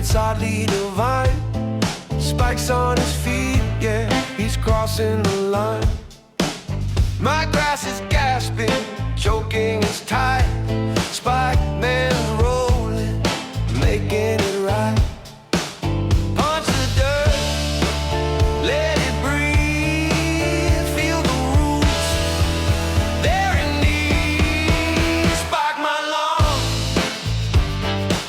it's oddly divine. Spikes on his feet, yeah, he's crossing the line. My grass is gasping, choking is tight. Spike man's rolling, making it right. Punch the dirt, let it breathe. Feel the roots, they're in need. Spike my lawn,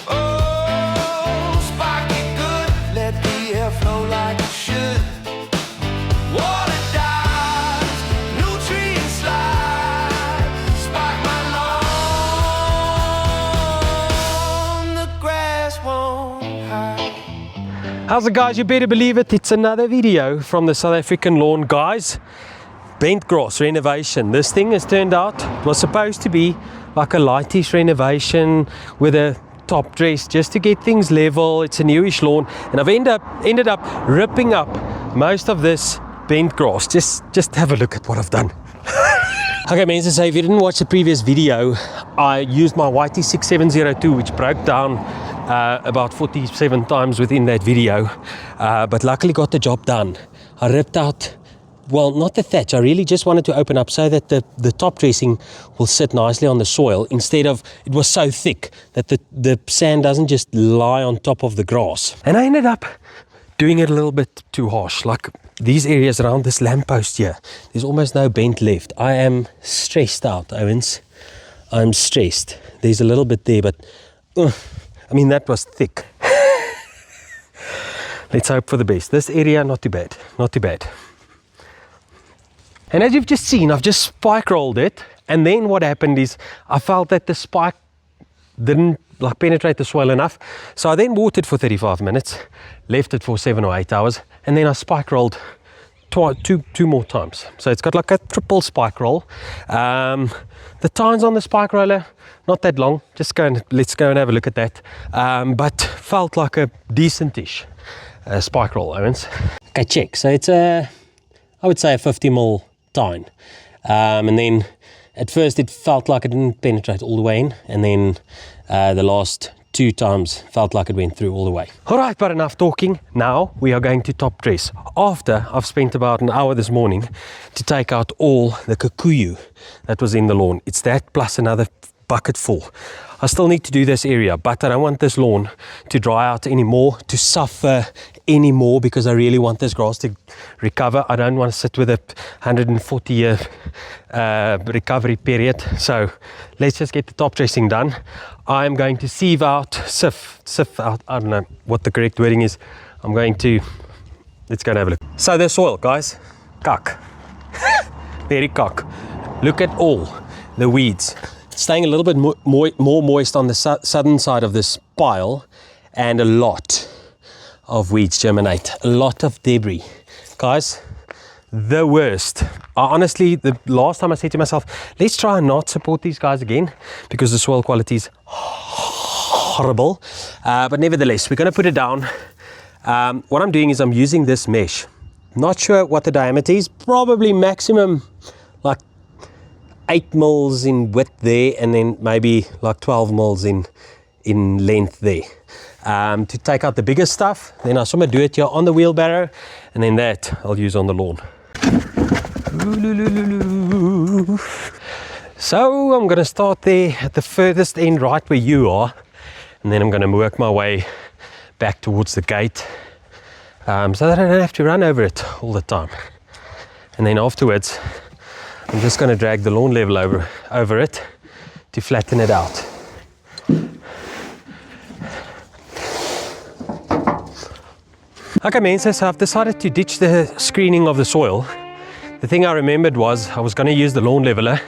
oh, spike it good. Let the air flow like it should. Water dies, nutrients slide. Spike my lawn, the grass won't hide. How's it, guys? You better believe it, it's another video from the South African lawn, guys. Bent grass renovation. This thing has turned out, it was supposed to be like a lightish renovation with a top dress just to get things level. It's a newish lawn, and I've ended up ripping up most of this bent grass. Just have a look at what I've done. Okay, man, so if you didn't watch the previous video, I used my YT6702, which broke down about 47 times within that video, but luckily got the job done. I ripped out, well, not the thatch, I really just wanted to open up so that the top dressing will sit nicely on the soil, instead of, it was so thick that the sand doesn't just lie on top of the grass. And I ended up doing it a little bit too harsh, like these areas around this lamppost here, there's almost no bent left. I am stressed out, Owens. I'm stressed. There's a little bit there, but I mean, that was thick. Let's hope for the best. This area, not too bad, not too bad. And as you've just seen, I've just spike rolled it, and then what happened is I felt that the spike didn't like penetrate the soil enough, so I then watered for 35 minutes, left it for 7 or 8 hours, and then I spike rolled two more times. So it's got like a triple spike roll. The tines on the spike roller, not that long. Let's go and have a look at that. But felt like a decentish spike roll, Owens. Okay, check. So it's I would say a 50mm tine, and then at first it felt like it didn't penetrate all the way in, and then the last 2 times felt like it went through all the way. All right, but enough talking. Now we are going to top dress. After I've spent about an hour this morning to take out all the kikuyu that was in the lawn. It's that plus another bucket full. I still need to do this area, but I don't want this lawn to dry out anymore, to suffer anymore, because I really want this grass to recover. I don't want to sit with a 140-year recovery period. So let's just get the top dressing done. I'm going to sieve out, sift out, I don't know what the correct wording is. Let's go and have a look. So the soil, guys, cuck. Very cuck. Look at all the weeds. Staying a little bit more moist on the southern side of this pile, and a lot of weeds germinate, a lot of debris. Guys, the worst. Honestly, the last time I said to myself, let's try and not support these guys again, because the soil quality is horrible. But nevertheless, we're going to put it down. What I'm doing is I'm using this mesh. Not sure what the diameter is, probably maximum like 8 mils in width there, and then maybe like 12 mils in length there, to take out the bigger stuff. Then I do it here on the wheelbarrow, and then that I'll use on the lawn. So I'm going to start there at the furthest end, right where you are, and then I'm going to work my way back towards the gate, so that I don't have to run over it all the time. And then afterwards I'm just going to drag the lawn level over it to flatten it out. Okay, man, so I've decided to ditch the screening of the soil. The thing I remembered was I was going to use the lawn leveler.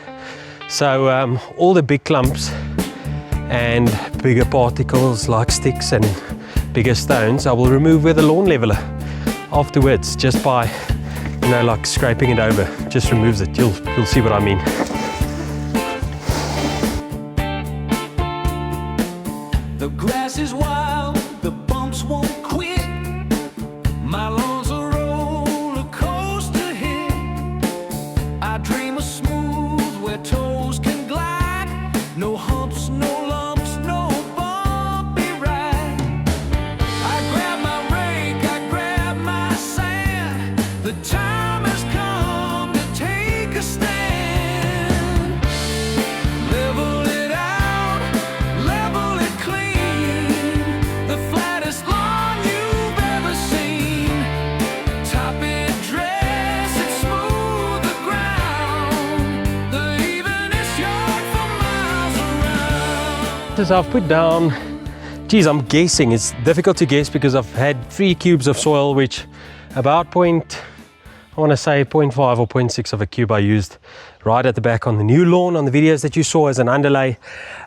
So all the big clumps and bigger particles like sticks and bigger stones, I will remove with the lawn leveler afterwards, just by, you know, like scraping it over. Just removes it. You'll see what I mean. The grass is wild, the bumps won't quit. My lawn's a roller coaster hit. I dream of smooth where toes can glide. No humps, no lumps, no bumpy ride. So I've put down, geez, I'm guessing, it's difficult to guess because I've had 3 cubes of soil, which about I want to say 0.5 or 0.6 of a cube I used right at the back on the new lawn on the videos that you saw as an underlay.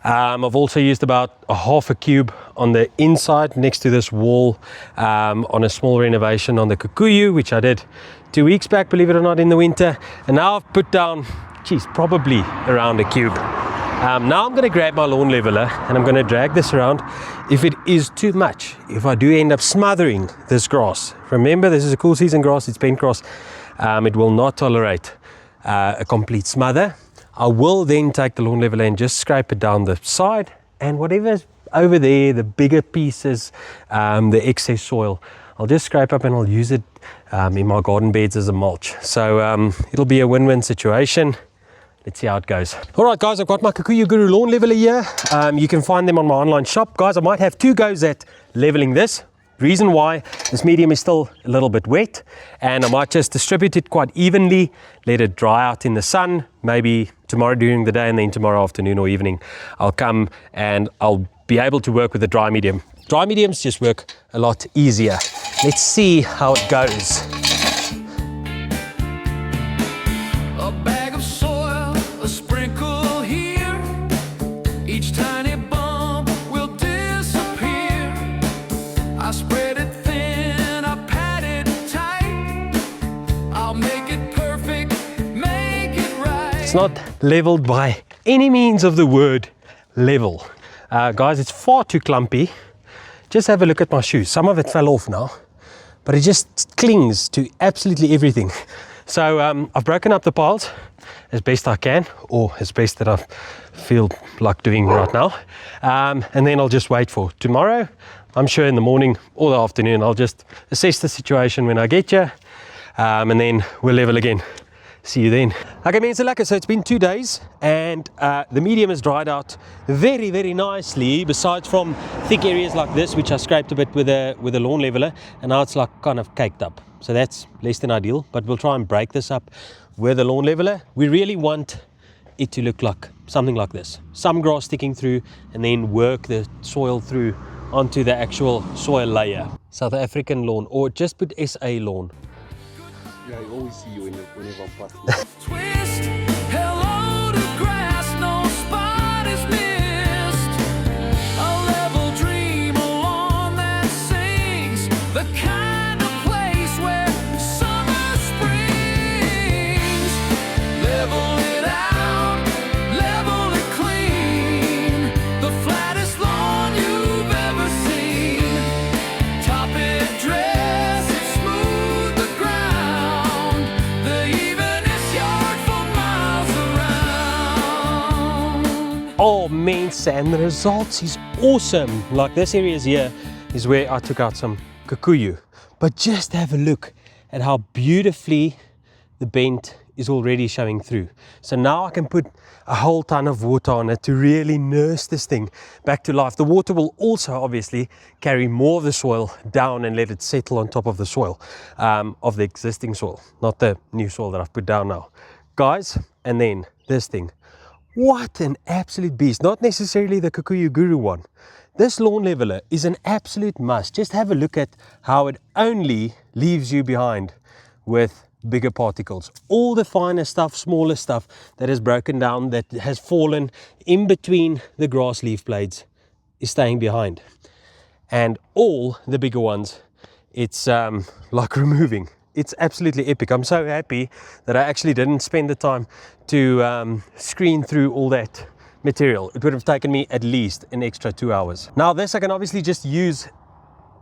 I've also used about a half a cube on the inside next to this wall on a small renovation on the Kikuyu, which I did 2 weeks back, believe it or not, in the winter. And now I've put down, geez, probably around a cube. Now I'm going to grab my lawn leveler and I'm going to drag this around. If it is too much, if I do end up smothering this grass, remember this is a cool season grass, it's bent grass, it will not tolerate a complete smother. I will then take the lawn leveler and just scrape it down the side, and whatever's over there, the bigger pieces, the excess soil, I'll just scrape up and I'll use it in my garden beds as a mulch. So it'll be a win-win situation. Let's see how it goes. All right, guys, I've got my Kikuyu Guru lawn leveler here. You can find them on my online shop. Guys, I might have 2 goes at leveling this. Reason why, this medium is still a little bit wet, and I might just distribute it quite evenly, let it dry out in the sun, maybe tomorrow during the day, and then tomorrow afternoon or evening, I'll come and I'll be able to work with a dry medium. Dry mediums just work a lot easier. Let's see how it goes. A bag of soil, a sprinkle here. Each tiny bump will disappear. I spread it thin, I pat it tight. I'll make it perfect, make it right. It's not leveled by any means of the word level. Guys, it's far too clumpy. Just have a look at my shoes. Some of it fell off now, but it just clings to absolutely everything. So I've broken up the piles as best I can, or as best that I feel like doing right now. And then I'll just wait for tomorrow. I'm sure in the morning or the afternoon, I'll just assess the situation when I get here, and then we'll level again. See you then. Okay, mense lekker. So it's been 2 days and the medium has dried out very, very nicely, besides from thick areas like this, which I scraped a bit with a lawn leveler, and now it's like kind of caked up. So that's less than ideal, but we'll try and break this up with a lawn leveler. We really want it to look like something like this. Some grass sticking through, and then work the soil through onto the actual soil layer. South African lawn, or just put SA lawn. Yeah, I always see you whenever I'm passing. Twist, hello to grass, no spot is missed. A level dream, a lawn that sings, the kind of place where summer springs. Level it out, level it clean, the flattest lawn you've ever seen. Top it, dress it, smooth the ground, the evenest yard for miles around. Oh man, and the results is awesome. Like this area here is where I took out some Kikuyu, but just have a look at how beautifully the bent is already showing through. So now I can put a whole ton of water on it to really nurse this thing back to life. The water will also obviously carry more of the soil down and let it settle on top of the soil, of the existing soil, not the new soil that I've put down now. Guys, and then this thing. What an absolute beast. Not necessarily the Kikuyu Guru one. This lawn leveler is an absolute must. Just have a look at how it only leaves you behind with bigger particles. All the finer stuff, smaller stuff that has broken down, that has fallen in between the grass leaf blades is staying behind. And all the bigger ones, it's like removing. It's absolutely epic. I'm so happy that I actually didn't spend the time to screen through all that material. It would have taken me at least an extra 2 hours. Now this I can obviously just use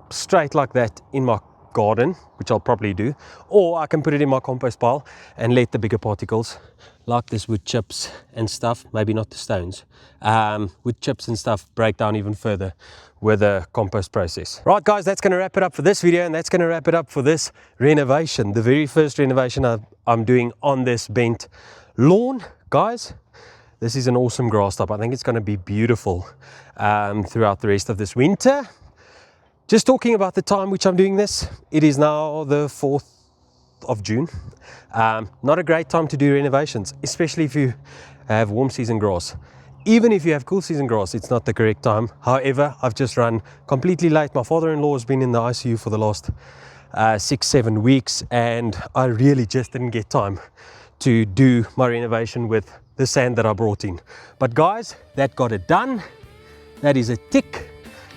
straight like that in my garden, which I'll probably do, or I can put it in my compost pile and let the bigger particles, like this wood chips and stuff, maybe not the stones, wood chips and stuff, break down even further with the compost process. Right guys, that's going to wrap it up for this video, and that's going to wrap it up for this renovation, the very first renovation I'm doing on this bent lawn. Guys, this is an awesome grass top. I think it's going to be beautiful throughout the rest of this winter. Just talking about the time which I'm doing this, it is now the 4th of June. Not a great time to do renovations, especially if you have warm season grass. even if you have cool season grass, it's not the correct time. However, I've just run completely late. My father-in-law has been in the ICU for the last 6-7 weeks, and I really just didn't get time to do my renovation with the sand that I brought in. But guys, that got it done. That is a tick.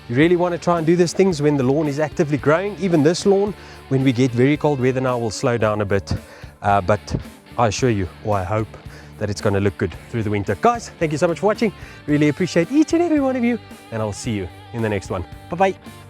You really want to try and do these things when the lawn is actively growing. Even this lawn, when we get very cold weather now, will slow down a bit. But I assure you, or I hope, that it's going to look good through the winter. Guys, thank you so much for watching. Really appreciate each and every one of you, and I'll see you in the next one. Bye-bye.